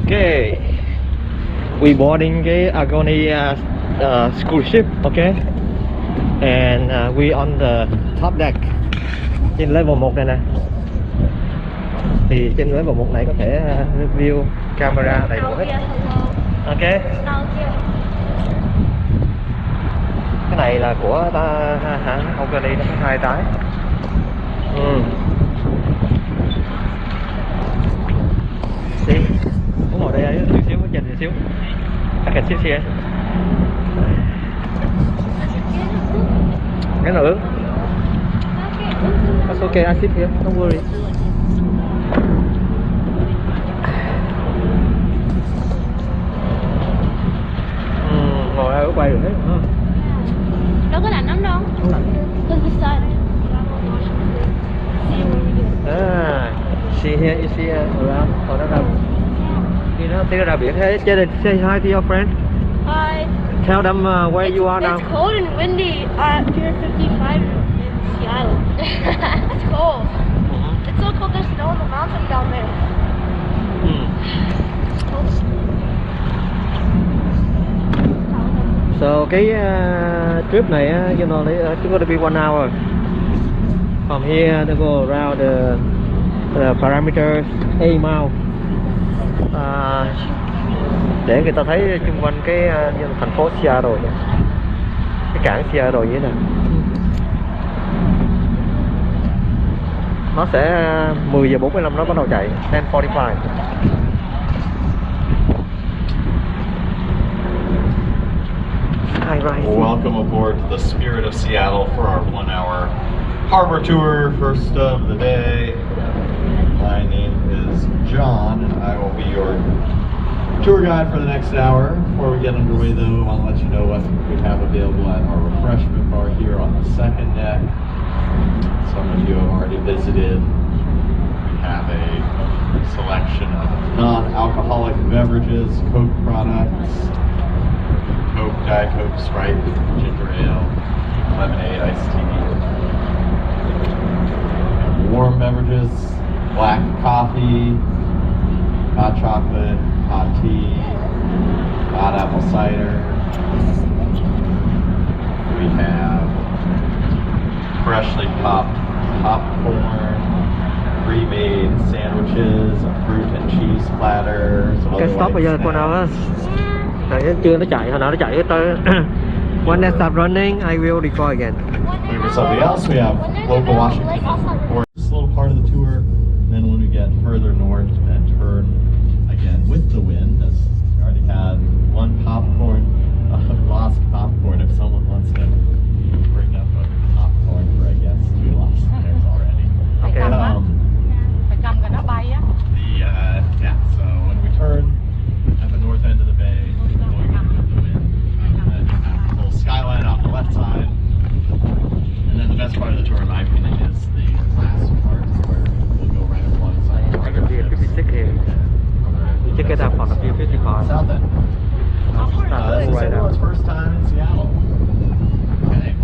Okay, we boarding cái Agony school ship, okay, and we on the top deck trên level 1 này nè. Thì trên level 1 này có thể review camera đầy đủ hết. Ok. Cái này là của hãng Agony, nó có 2 cái. Đi, muốn ngồi đây chút xíu, nhìn chút xíu. I can sit here. Cái nào ướt? That's okay, I sit here, don't worry. Ngồi ai cũng bay được hết. Đâu có lạnh lắm đâu. Không lạnh. See here, you see around, nó ra, you know, thấy nó ra biển thế. Jaden, say hi to your friend. Hi. Tell them where you are now. It's cold and windy at Pier 55 in Seattle. It's cold. It's so cold there's snow on the mountain down there. So cái trip này, you know, it's going to be 1 hour. From here to go around the parameters A mile. Để người ta thấy xung quanh cái thành phố Seattle này, cái cảng Seattle như thế này. Nó sẽ 10 giờ 45 nó bắt đầu chạy, 10:45. Welcome aboard the Spirit of Seattle for our 1-hour harbor tour, first of the day. My name is John, and I will be your tour guide for the next hour. Before we get underway though, I want to let you know what we have available at our refreshment bar here on the second deck. Some of you have already visited. We have a selection of non-alcoholic beverages, Coke products, Coke, Diet Coke, Sprite, ginger ale, lemonade, iced tea. Warm beverages, black coffee, hot chocolate, hot tea, hot apple cider. We have freshly popped popcorn, pre-made sandwiches, a fruit and cheese platter. Cái stop bây giờ con nào á? Chưa nó chạy, hồi nào nó chạy tới. When they stop running, I will record again. Wait for something else. We have local Washington. Or this little part of the tour. And then when we get further north and turn again with the wind, as we already had one popcorn, lost popcorn. If someone wants to bring up a popcorn for a guest, we lost theirs already. Okay. Yeah. So when we turn at the north end of the bay, going up with the wind, and then you have the whole skyline off the left side. And then the best part of the tour, in my opinion, is the last part where we'll go right alongside the I can be 56 here. You check it out from the 55. South End. This is everyone's first time in Seattle. Okay.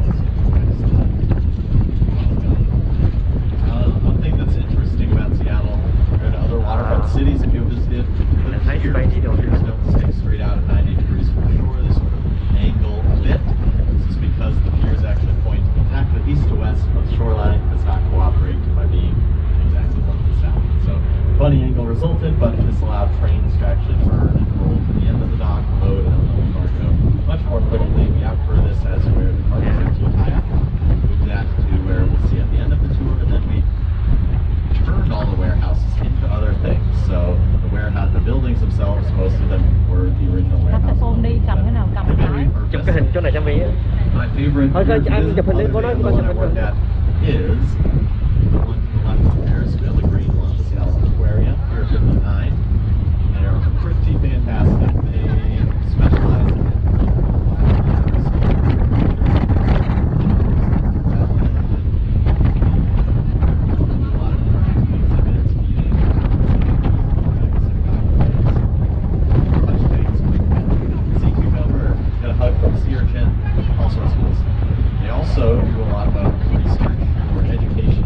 One thing that's interesting about Seattle compared to other waterfront cities, if you've visited, the piers don't stick straight out at 90 degrees from shore. They sort of angle a bit. This is because the piers actually point exactly east to west, but the shoreline does not cooperate by being exactly north to south. So funny angle resulted, but this allowed trains to actually turn and roll to the end of the dock, load and unload cargo much more quickly. We outfur this as where the cargo is into a kayak. Move that to where we'll see at the end of the tour, and then we turned all the warehouses into other things. So the warehouse, the buildings themselves, most of them were the original warehouses. Chụp cái hình chỗ này cho mình. My favorite anh chụp hình đi, có nói one I worked at is the one to the left of there is the green one, the Seattle Aquarium, Pier 59. They're pretty fantastic. They specialize in all sorts of things. They also do a lot of research or education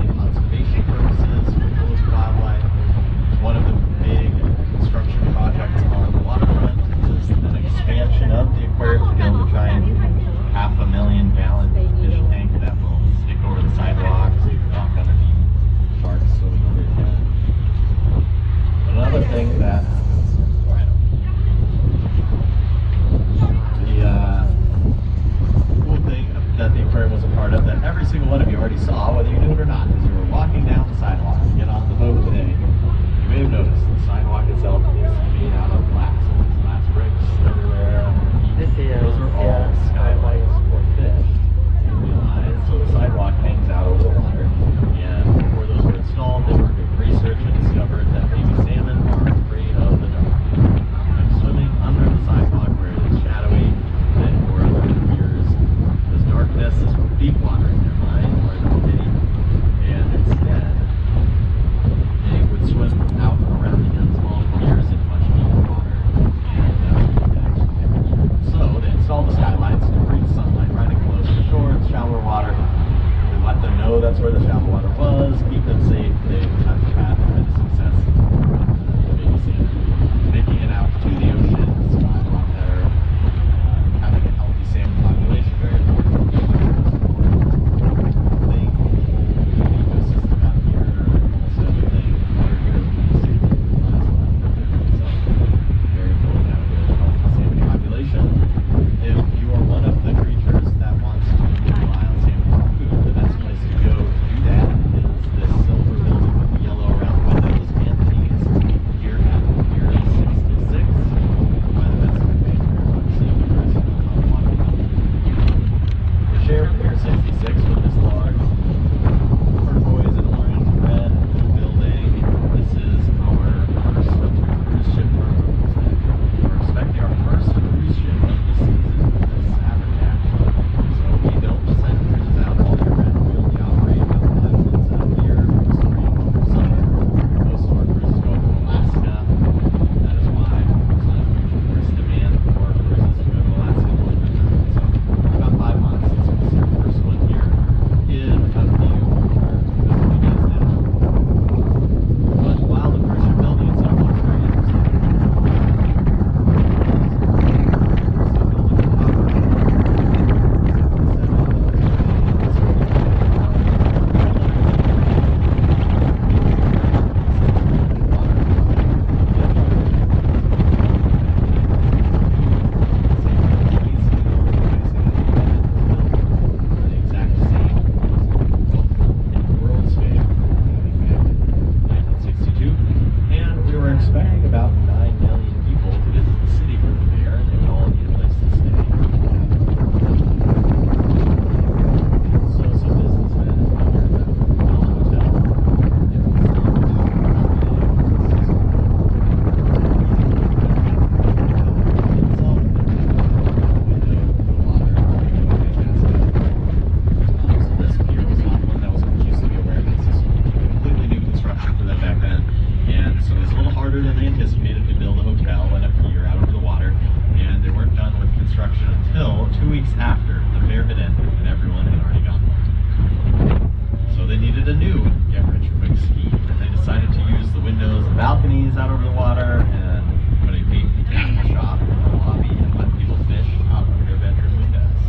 harder than they anticipated to build a hotel and a pier out over the water, and they weren't done with construction until 2 weeks after the fair had ended and everyone had already gone home. So they needed a new get-rich-quick scheme, and they decided to use the windows and balconies out over the water and put a big animal shop in the lobby and let people fish out of their bedroom windows.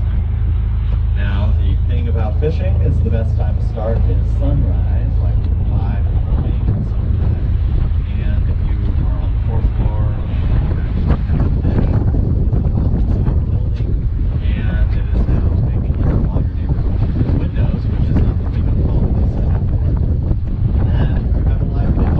Now, the thing about fishing is the best time to start is sunrise, like 5 in the morning and sunrise. And if you are on the 4th floor, you actually have a fish on the building, and it is now making all your neighborhood windows, which is not the big hole they set up for. And then you have a live fish.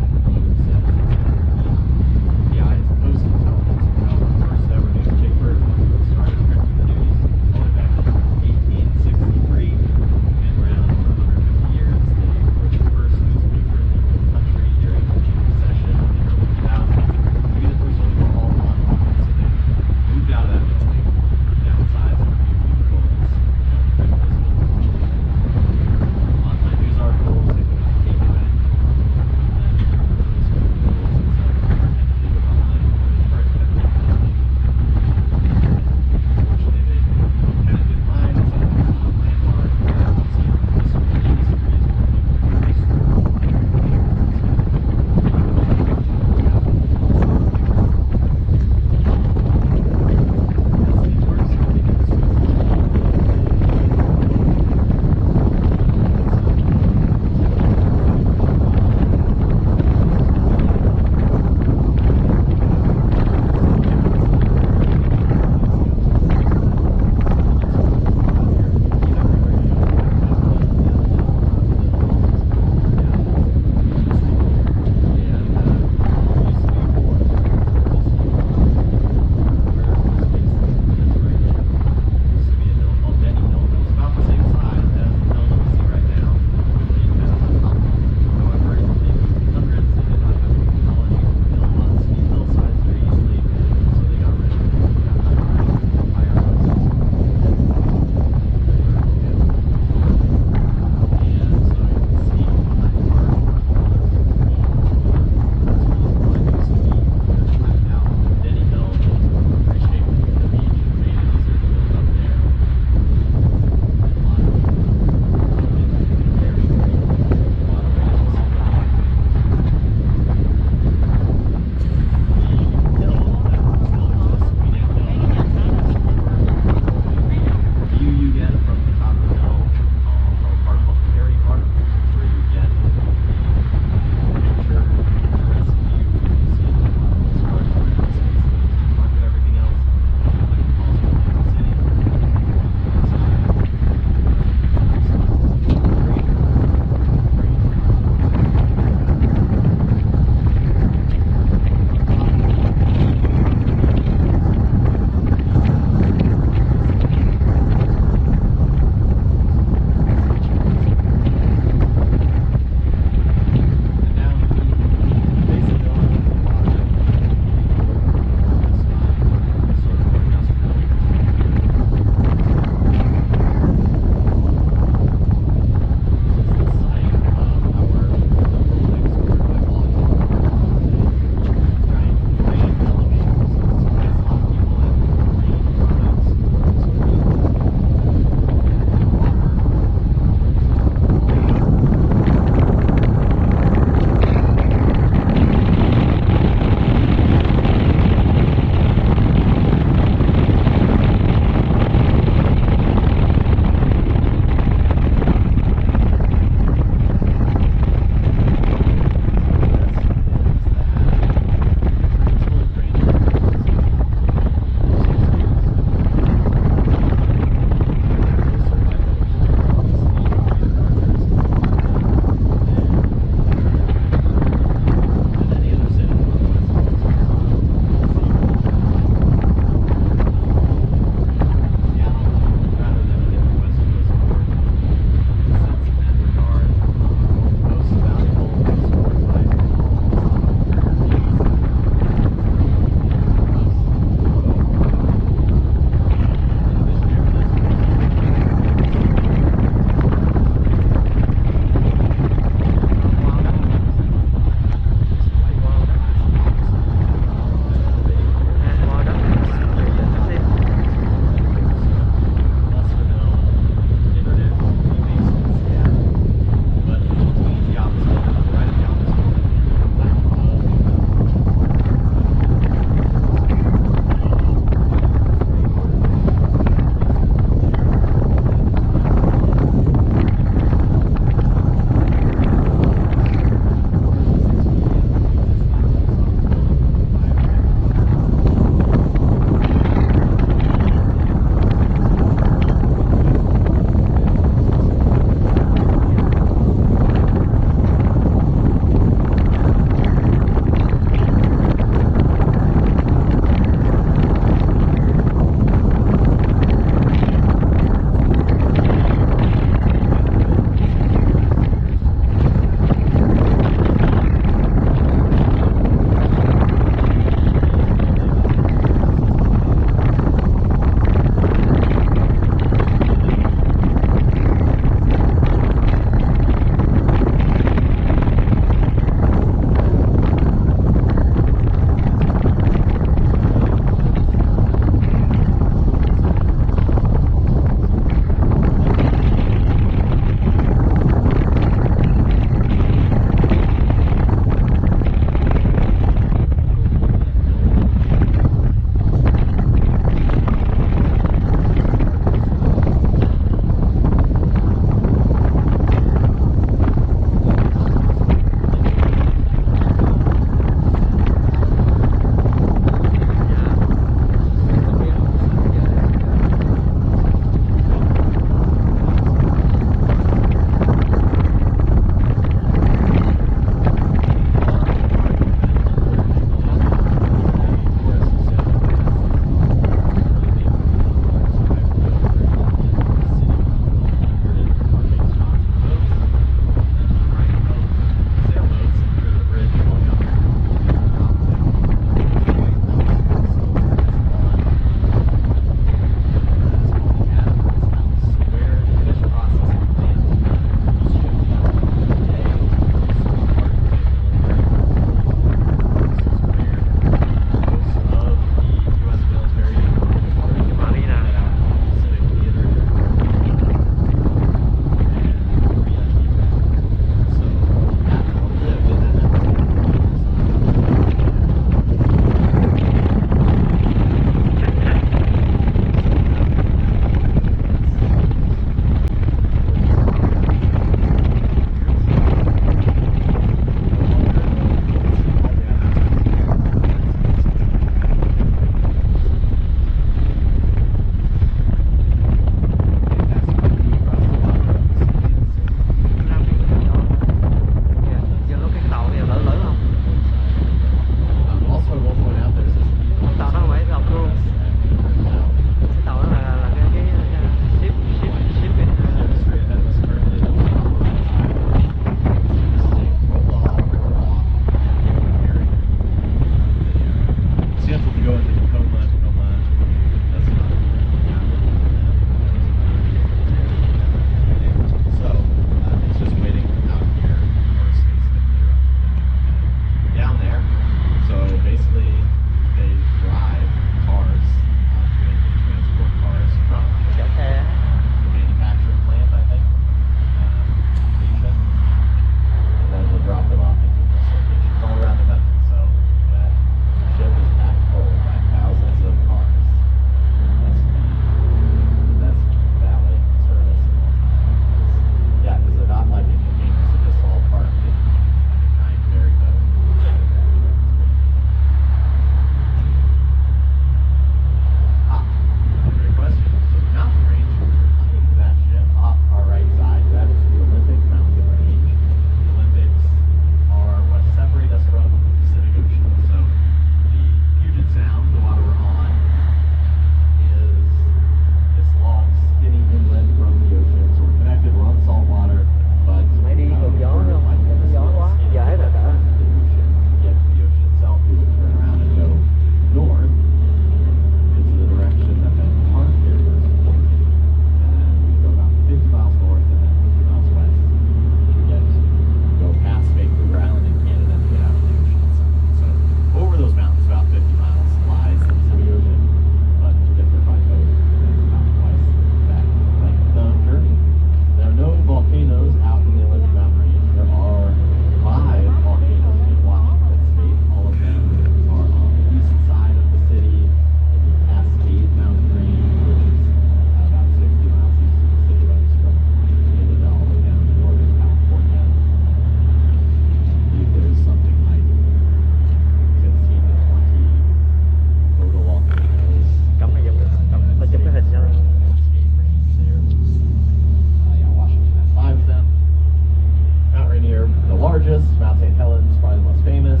St. Helens, probably the most famous.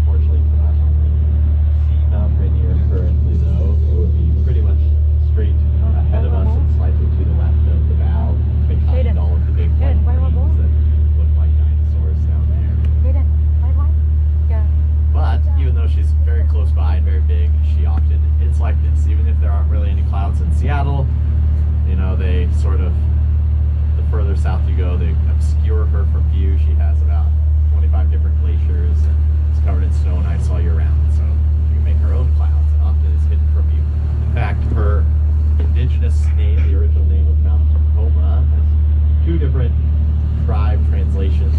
Fortunately, cannot see Mount Rainier currently, though. It would be pretty much straight ahead of us and slightly to the left of the bow, behind all of the big white trees that look like dinosaurs down there. But even though she's very close by and very big, she often, it's like this. Even if there aren't really any clouds in Seattle, you know, they sort of, the further south you go, they obscure her from view. She has about 25 different glaciers and it's covered in snow and ice all year round. So she can make her own clouds and often is hidden from view. In fact, her indigenous name, the original name of Mount Tacoma, has two different tribe translations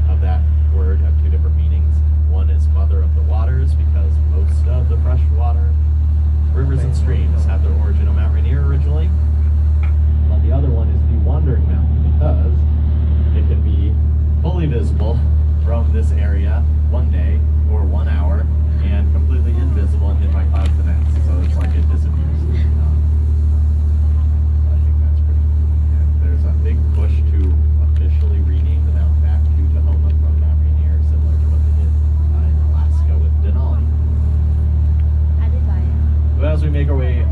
of that word, have two different meanings. One is Mother of the Waters because most of the freshwater rivers and streams have their origin on Mount Rainier originally. But the other one is the Wandering Mountain because it can be fully visible from this area one day or 1 hour and completely invisible and hidden by clouds the next. So it's like it disappears. So I think that's pretty cool. And there's a big push to officially rename the mountain back to Tacoma from Mount Rainier, similar to what they did in Alaska with Denali. But as we make our way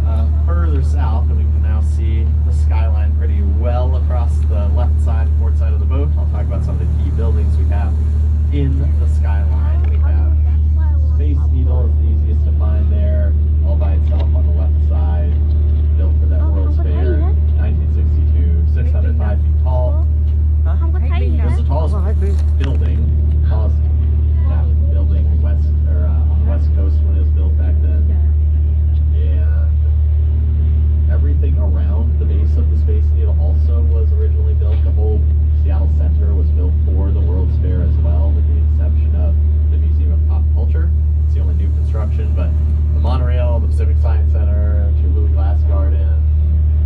further south, and we can now see the skyline pretty well across the left side, port side of the boat. I'll talk about some of the key buildings we have in the skyline. We have Space Needle is the easiest to find there, all by itself on the left side, built for that World's Fair, 1962, 605 feet tall. It's the tallest building, tallest building west or on the west coast when it was built back then. And everything around the base of the Space Needle also was originally built. The whole Seattle Center was built for the World's Fair as well, with the exception of the Museum of Pop Culture. It's the only new construction, but the monorail, the Pacific Science Center, Louis Glass Garden,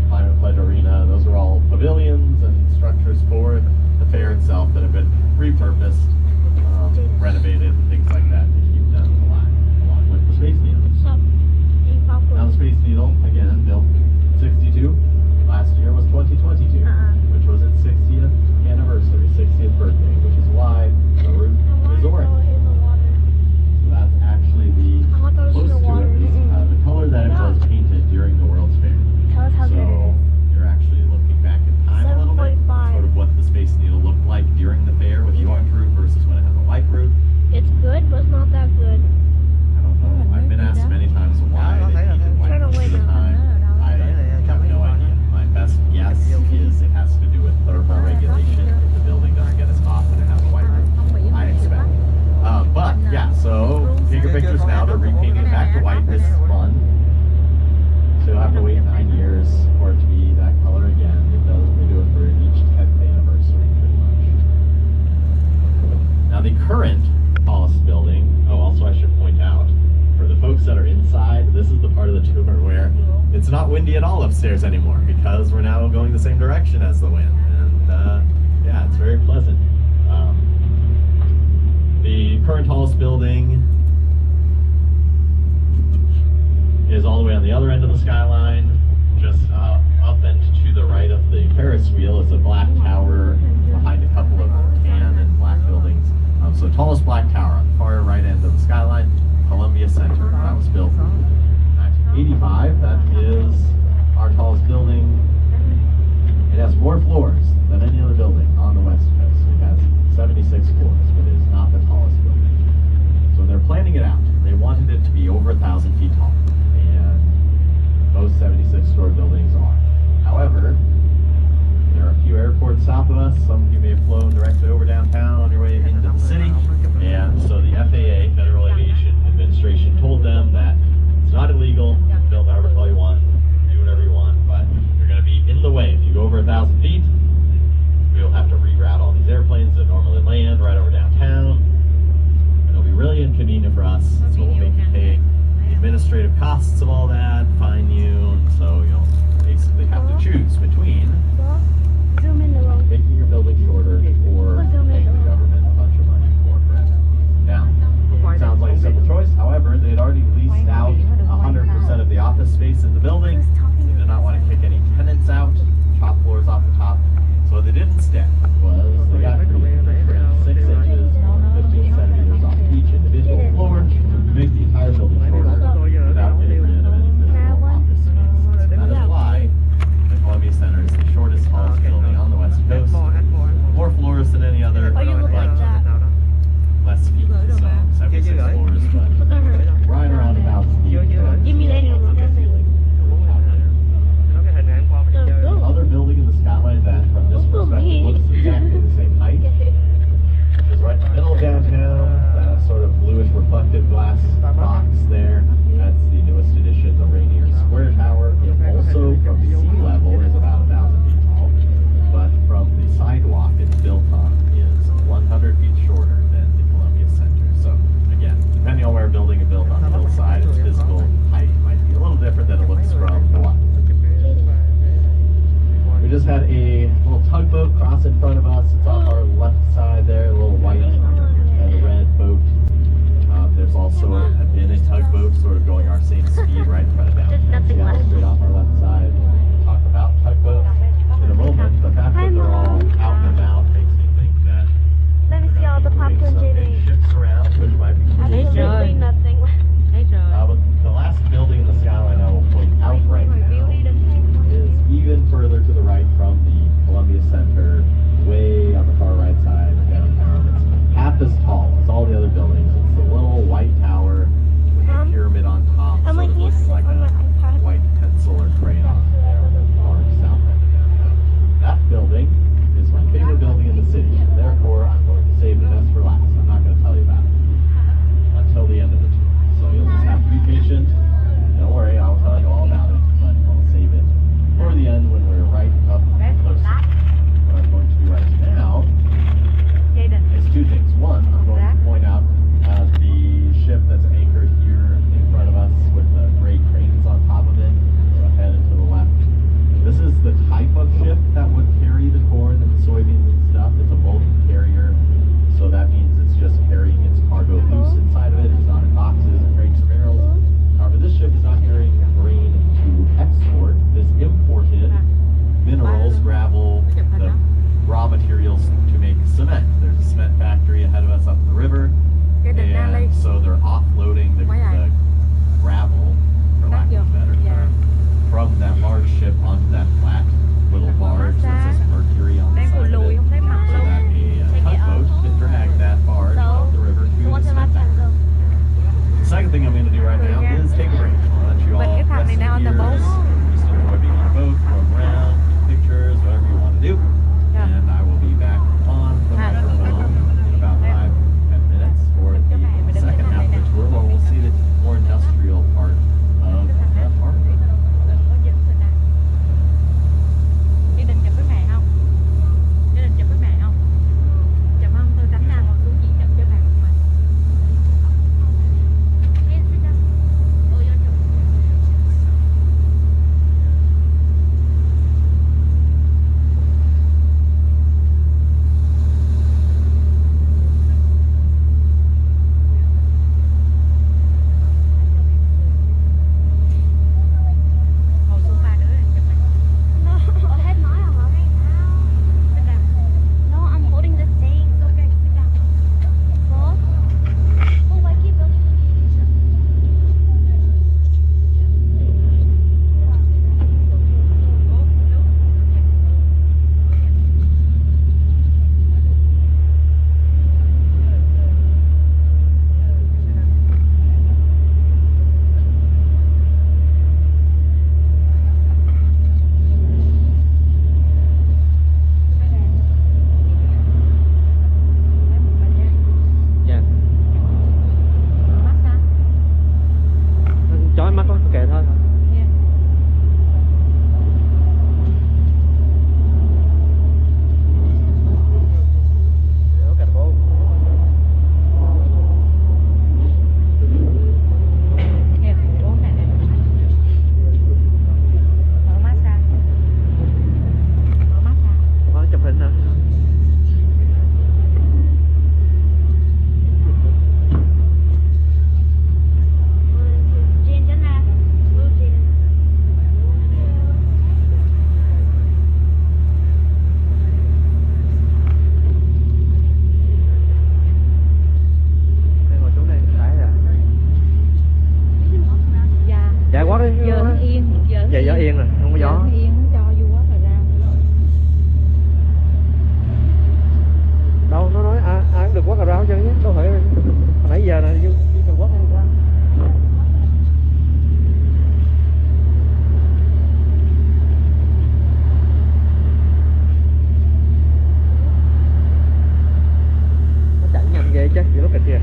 Climate Pledge Arena, those are all pavilions and structures for the fair itself that have been repurposed, renovated, and things like that to keep them alive, along with the Space Needle. Now the Space Needle, again, built 62. Last year was 2022, which was its 60th anniversary, 60th birthday, which is why the roof is orange. So that's actually the close to at least the color that it was painted during the World's Fair. So you're actually looking back in time a little bit, sort of what the Space Needle looked like during the fair with the orange roof versus when it has a white roof. It's good, but it's not that good. I don't know. I've been asked many times why they painted white most of the time. I have no idea. My best guess is it has to do with thermal regulation. If the building doesn't get as hot when it has a white roof, I expect. But yeah, so take your pictures now. They're repainting it back to white this month. So you'll have to wait 9 years for it to be that color again. They do it for each 10th anniversary, pretty much. Now the current tallest building, also I should point out, for the folks that are inside, this is the part of the tour where it's not windy at all upstairs anymore because we're now going the same direction as the wind. And yeah, it's very pleasant. The current tallest building is all the way on the other end of the skyline. Just up and to the right of the Ferris wheel is a black tower behind a couple of tan and black buildings. So tallest black tower on the far right end of the skyline, Columbia Center. That was built in 1985. That is our tallest building. It has more floors than any other building on the West Coast. It has 76 floors, but it is not the tallest building. So when they're planning it out, they wanted it to be over 1,000 feet tall. And most 76-story buildings are. However, there are a few airports south of us. Some of you may have flown directly over downtown on your way into the city. And so the FAA, Federal Aviation Administration, told them that it's not illegal. Build however tall you want, do whatever you want, but you're going to be in the way. If you go over 1,000 feet, you'll have to reroute all these airplanes that normally land right over downtown. It'll be really inconvenient for us, so we'll make you pay the administrative costs of all that, fine you, and so you'll basically have to choose between making your building shorter or paying the government a bunch of money for forever. Now, it sounds like a simple choice. However, they had already leased out 100% of the office space in the building. They did not want to kick any tenants out, chop floors off the top. So what they did instead was they got 6 as tall as all the other buildings. It's the little white tower with the pyramid on top, I'm sort like, of you looking sit like on my a iPad. white pencil or crayon there on the far south end. That building is my favorite building in the city. Therefore, I'm going to save the best for last. I'm not going to tell you about it until the end of the tour. So you'll just have to be patient. Don't worry, I'll tell you all about it, but I'll save it for the end when we're right up close. What I'm going to do right now is two things. One, I'm going to point out the ship that's anchored here in front of us with the gray cranes on top of it, ahead and to the left. This is the type of ship that would carry the corn and the soybeans and stuff. It's a bulk carrier, so that means it's just carrying its cargo loose inside of it. It's not in boxes and crates and barrels. However, this ship is not carrying grain to export. This imported minerals, gravel, the raw materials to make cement. There's a cement factory ahead of us up the river, and so they're offloading the gravel, for lack of a better term, from that large ship onto that flat little barge that says Mercury on the side of it, so that a tugboat can drag that barge up the river to the cement factory. The second thing I'm going to do right now is take a break. I'll let you all rest your ears, just enjoy being on a boat, roam around, take pictures, whatever you want to do. And I will be back on the microphone in about 5-10 minutes for the second half of the tour, where we'll see the more industrial part of that park. Gia đình chụp với mẹ không? Gia đình chụp với mẹ không? Chụp không? Tôi tránh ra ngồi xuống chị chụp với mẹ của mình. Ngồi xuống ba đứa rồi chụp mẹ. No, I had my arm right now. Sit down. No, I'm holding this thing. Okay, sit down. Mom? Oh, why keep building? Dạ. Massage. Chói mắt quá, kệ thôi. Yeah. Look at the boat. Nghe uống này nè. Mở massage. Mở massage. Có chụp hình hả? Jane chân nè. Blue Jane. Đây, ngồi xuống đây, phải rồi. Dạ. Dạ quá đi. Giỡn yên. Dạ gió yên rồi, không có gió. Giỡn yên không cho vô quá thời gian. Đâu, nó nói ai cũng được quát cà rao hết trơn chứ. Đâu phải hồi nãy giờ là vô Trung Quốc không ra. Nó chạy nhanh ghê chứ, you look at here.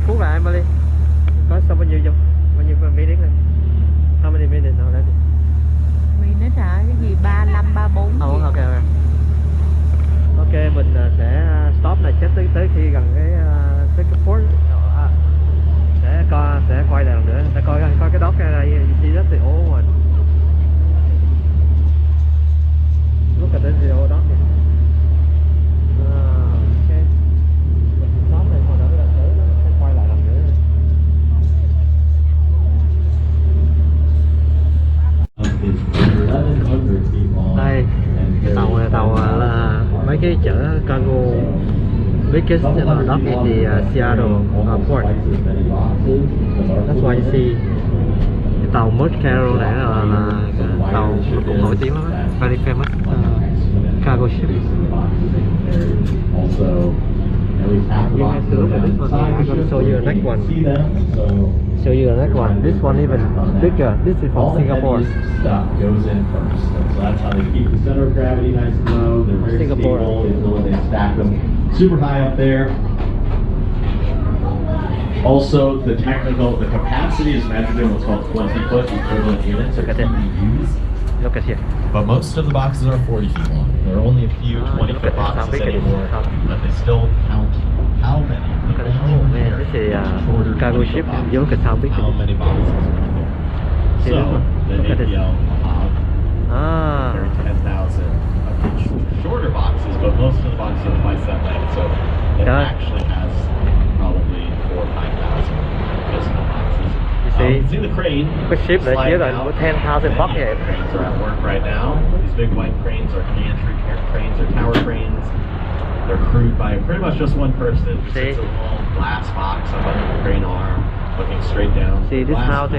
Phút là Emily có xong bao nhiêu vô, bao nhiêu minute này, how many minutes nào đây? Minute hả? Cái gì 35, 34 gì? Ok, ok, mình sẽ stop này chết tới khi gần cái port, sẽ quay lại lần nữa, để coi cái dock này, see that's the old one. Look at this, the old dock here. Ok, mình stop này hồi nữa là quay lại lần nữa. biggest dock in the Seattle port. That's why you see cái tàu Mời Các này là tàu cũng nổi tiếng lắm, very famous cargo ship. You have to look at this one. I'm going to show you the next one. Show you the next one. This one even bigger. This is from Singapore. Stuff goes in first. So that's how they keep the center of gravity nice and low. They're very Singapore. stable until they stack them super high up there. Also, the capacity is measured in what's called 20-foot equivalent units, or Look at it. TEUs. Look at here. But most of the boxes are 40 feet long. There are only a few 20-foot boxes anymore, but they still count how many. Look at this. Oh man, this is a cargo ship. You look at how big it How is. many boxes are in there. See So, this one? the Look at this. APL Ah, carry 10,000 shorter boxes, but most of the boxes are twice that length, so it Yeah. actually has probably 4,000 or 5,000 physical boxes. You see? You can see the crane. cái ship này sliding chứa là out. 10,000 bucks Many here. cranes are at work right now. These big white cranes are gantry cranes or tower cranes. They're crewed by pretty much just one person who See? sits in a little glass box up under the crane arm, looking straight down. See, this Glass how door.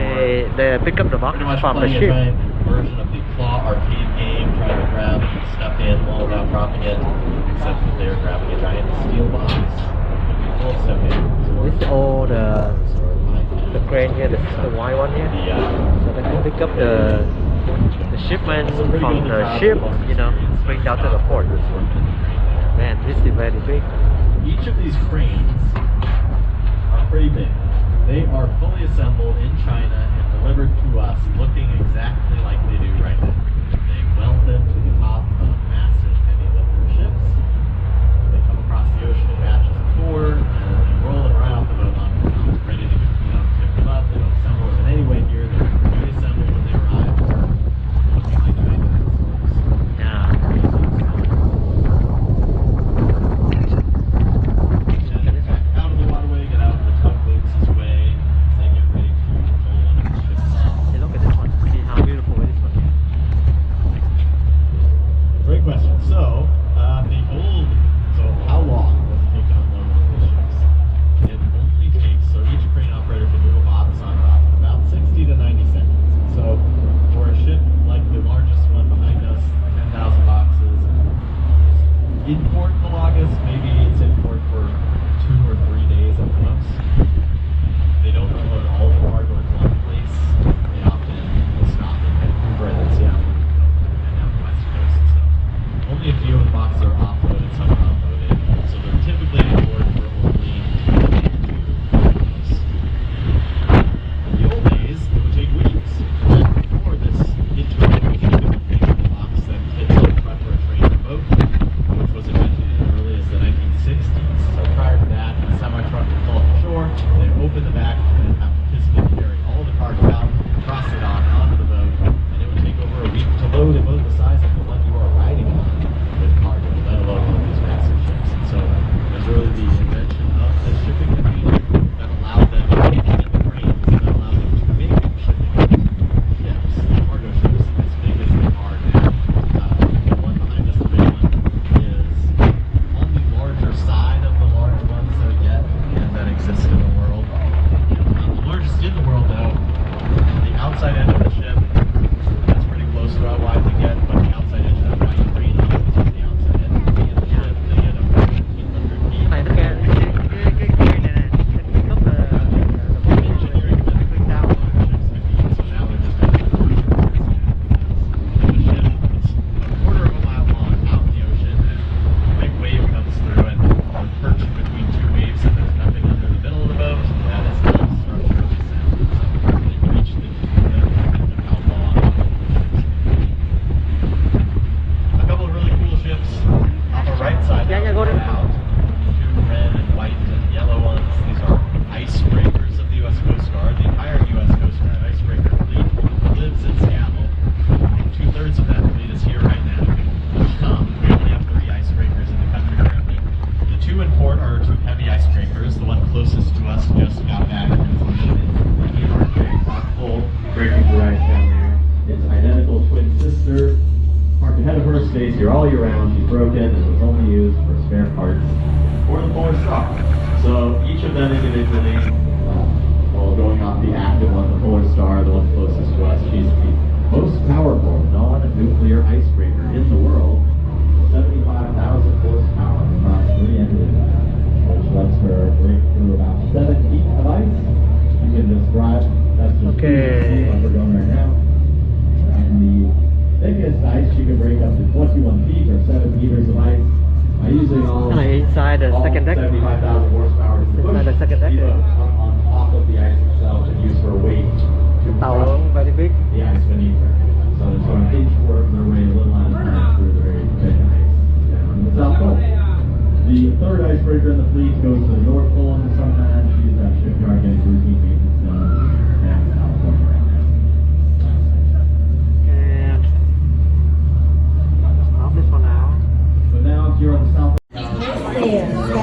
they pick up the box Pretty much from the playing a ship. giant version of the claw arcade game, trying to grab stuff in while without dropping it, except that they're grabbing a giant steel box. Full stuff in. This is all the crane here, the white one here. So they can pick up the shipment from the ship, you know, bring down to the port. Man, this is very big. Each of these cranes are pretty big. They are fully assembled in China and delivered to us looking exactly like they do right now. They weld them to the top of massive heavy lifter ships. They come across the ocean in batches of 4, and they roll them right off the boat on ready to pick them up. They don't assemble them in any way here. They're reassembled when they arrive. Looking like giant dinosaurs. Yeah. Out of the waterway, get out of the tugboats this way. They get ready to roll on the ship. See, look at this one. See how beautiful it is. stays here all year round. She's broken and was only used for spare parts for the Polar Star. So each of them individually, while going off the active one, the Polar Star, the one closest to us, she's the most powerful non-nuclear icebreaker in the world. 75,000 horsepower across 3 engines, which lets her break through about 7 feet of ice. You can describe that's just what we're going right now. And the thickest ice she can break up to 21 feet or 7 meters of ice by using all inside the second deck. 75,000 horsepower to push Inside the second deck. on top of the ice itself and use her weight to Tàu very big. the ice beneath her. So it's going to work their way a little at a time through the very thick ice down in the South Pole. The third icebreaker in the fleet goes to the North Pole in the summertime. She's at shipyard getting routine maintenance done down in California right now. And stop this for now. So now here on the South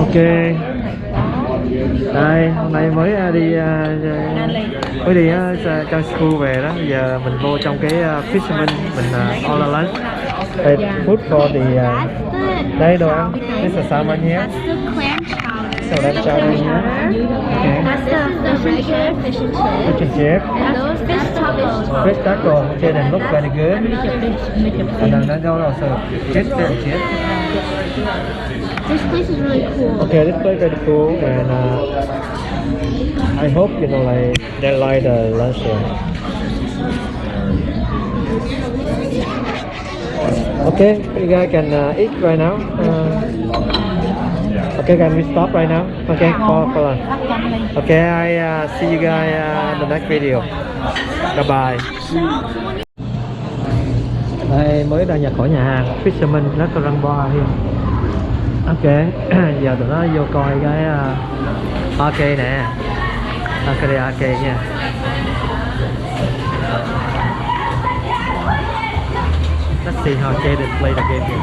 Ok. Đây, hôm nay mới đi trong school về đó. Bây giờ mình vô trong cái fisherman, mình order lunch. Đây, food for the đây đồ ăn. This is salmon here. That's the clam chowder. So that's chowder here. Okay. That's the fish and chip. Fish and chip. And those fish tacos. Fish taco. Okay, they look very good. And then that's also chips and chips. This place is really cool. Okay, this place very cool, and I hope like they like the lunch here. Okay, you guys can eat right now. Okay, can we stop right now? Okay, for lunch. Okay, I see you guys in the next video. Bye bye. Đây mới ra khỏi nhà hàng Fisherman Restaurant Bar here. Ok, giờ tụi nó vô coi cái arcade nè, arcade nha. Let's see how Jaden play the game here.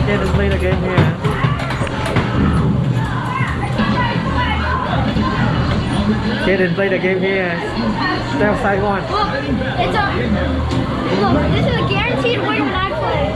Jaden play the game here. Jaden play the game here. Stay outside one. Look, this is a guaranteed win when I play.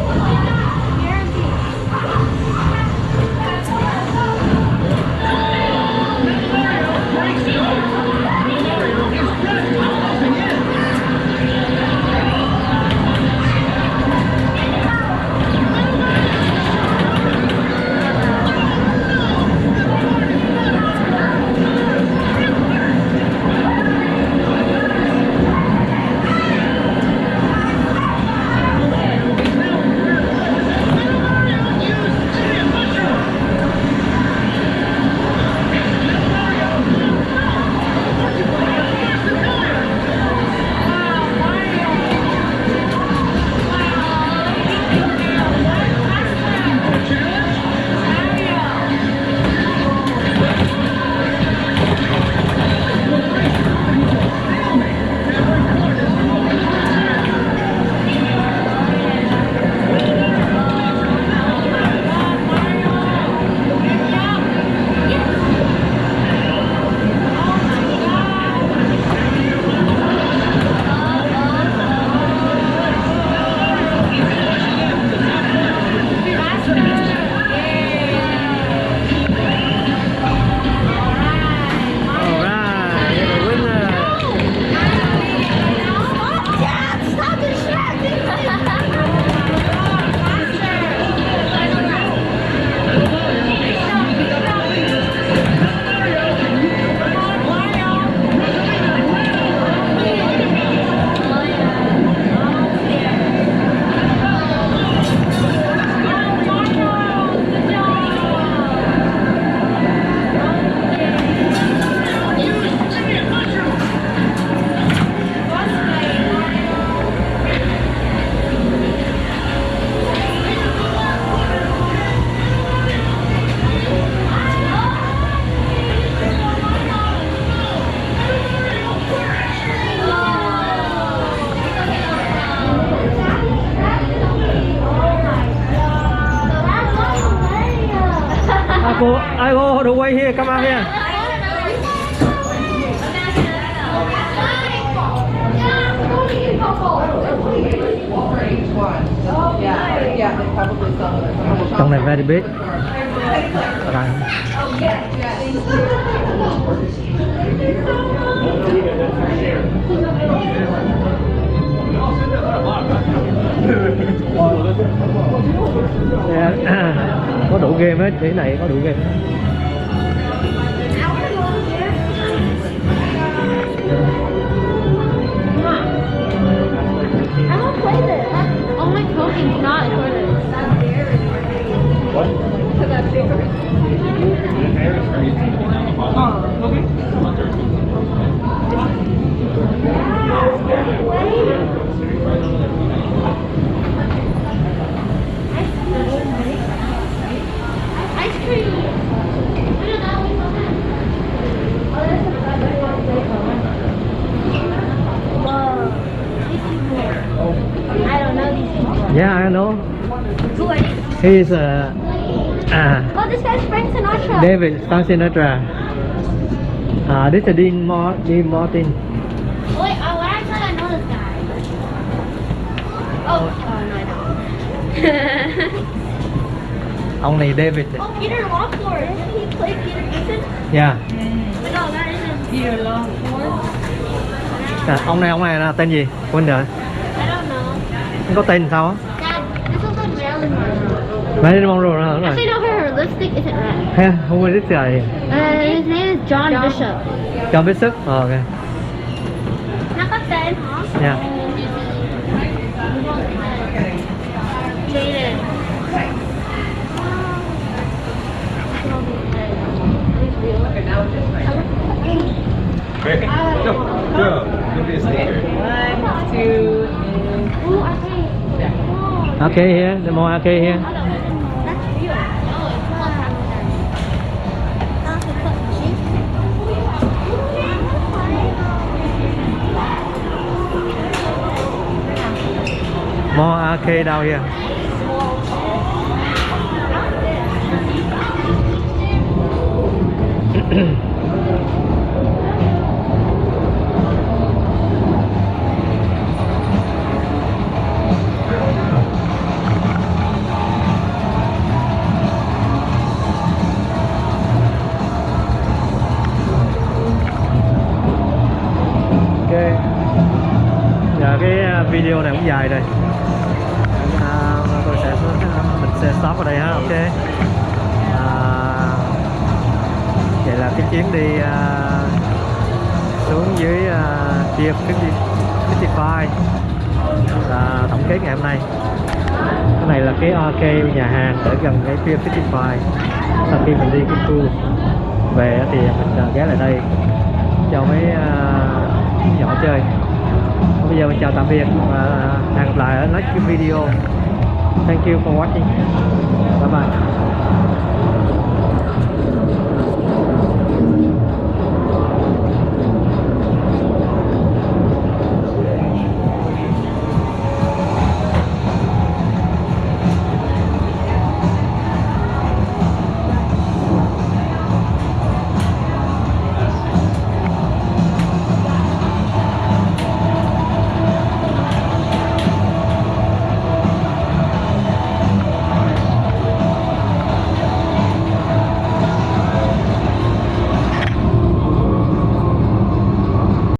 I go all the way here. Come out here. Yeah. Trong này very big. Rồi. Có đủ game hết, cái này có đủ game. I don't play this. Only cooking, not included. Ice cream. Whoa. These people. I don't know these people. Yeah, I know. Who are these? He is Oh, this guy's Frank Sinatra. David Sinatra. This is Dean Martin. Wait, oh, I thought I know this guy. Oh, no, I don't. Ông này David. Oh, Peter Longford. Didn't he play Peter Gibson? Yeah. But no, that isn't Peter Longford. Ông này là tên gì? Quên rồi. I don't know. Không có tên sao á? Dad, this looks like Marilyn Monroe. Marilyn Monroe đó đúng rồi. Actually, no, her lipstick isn't red. Ha, who is this guy? His name is John Bishop. John Bishop. Oh, okay. Not got that, huh? Yeah. Jaden. Ooh, arcade. Okay here, the more okay here. That's real. No, it's not That's a cup of cheese. More arcade down here. Giờ cái video này cũng dài rồi, mình sẽ stop ở đây ha. Ok. Vậy là cái chuyến đi xuống dưới Pier 55 là tổng kết ngày hôm nay. Cái này là cái arcade nhà hàng ở gần cái Pier 55. Sau khi mình đi cái tour về thì mình ghé lại đây cho mấy nhỏ chơi. Bây giờ mình chào tạm biệt và hẹn gặp lại ở next video. Thank you for watching. Bye bye.